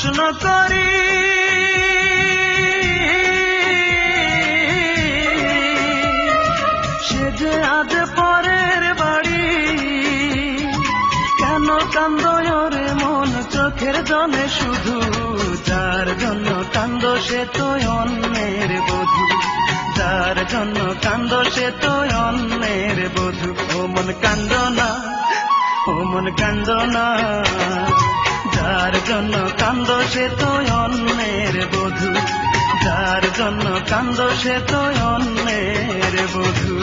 প্রশ্ন করি, সে যে আজ পরের বাড়ি, কেন কান্দো রে মন চোখের জলে শুধু, যার জন্য কান্দো সে তো অন্যের বধূ, যার জন্য কান্দো সে তো অন্যের বধূ। ও মন কান্দো না, ও মন কান্দো না, যার জন্য কান্দো সে তো অন্যের বধূ, যার জন্য কান্দো সে তো অন্যের বধূ।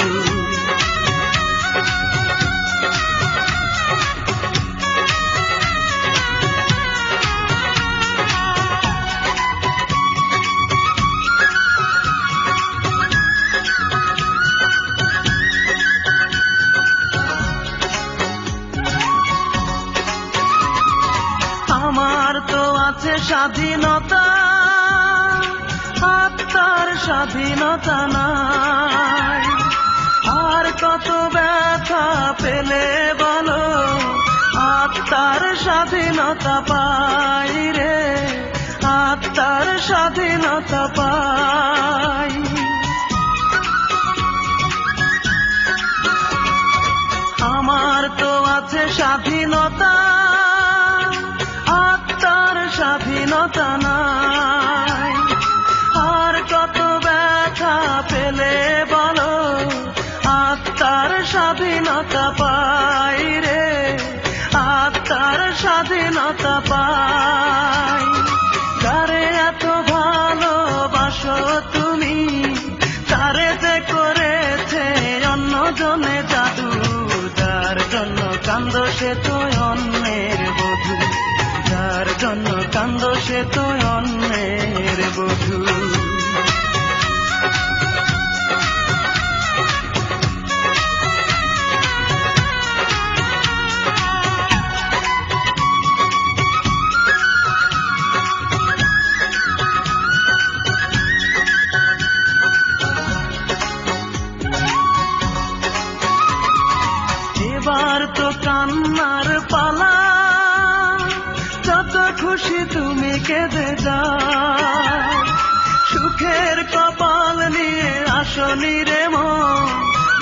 আমার তো আছে স্বাধীনতা, আত্মার স্বাধীনতা নাই, আর কত ব্যথা পেলে বলো আত্মার স্বাধীনতা পাই রে, আত্মার স্বাধীনতা পাই। আমার তো আছে স্বাধীনতা, আত্মার স্বাধীনতা নাই, আর কত ব্যথা পেলে বলো আত্মার স্বাধীনতা পাই রে, আত্মার স্বাধীনতা পাই। যারে এত ভালোবাসো তুমি, তারে যে করেছে অন্যজনে জাদু, যার জন্য কান্দো সে তো অন্যের বধূ, যার জন্য কান্দো সে তো অন্যের বধূ। এবার তো কান্নার পালা, যত খুশি তুমি কেঁদে যাও, সুখের কপাল নিয়ে আসনি রে মন,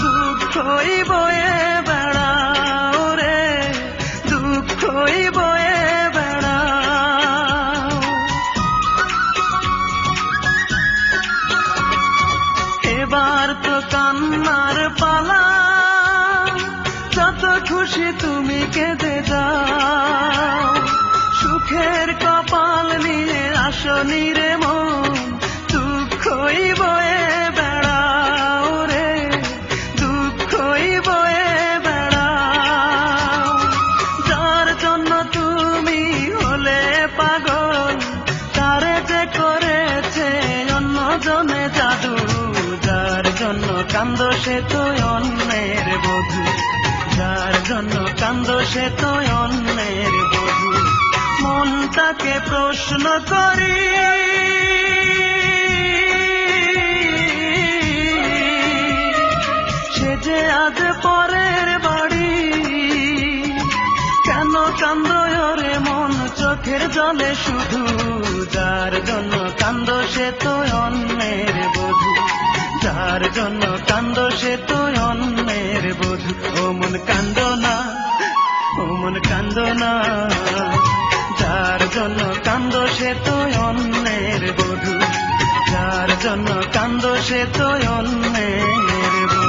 দুঃখই বয়ে বেড়াও রে, দুঃখই বয়ে বেড়াও। এবার তো কান্নার পালা, যত খুশি তুমি কেঁদে যাও, সুখের কপাল নিয়ে আসনি রে মন, দুঃখই বয়ে বেড়াও রে, দুঃখই বয়ে বেড়াও। যার জন্য তুমি হলে পাগল, তারে যে করেছে অন্যজনে জাদু, যার জন্য কান্দো সে তো অন্যের বধূ, যার জন্য কান্দো সে তো অন্যের বধূ। মনটাকে প্রশ্ন করি, সে যে আজ পরের বাড়ি, কেন কান্দো রে মন চোখের জলে শুধু, যার জন্য কান্দো সে তো অন্যের বধূ, যার জন্য কান্দো সে তো অন্যের বধূ। ও মন কান্দো না, ও মন কান্দো না, যার জন্য কান্দো সে তো অন্যের বধূ, যার জন্য কান্দো সে তো অন্যের বধূ।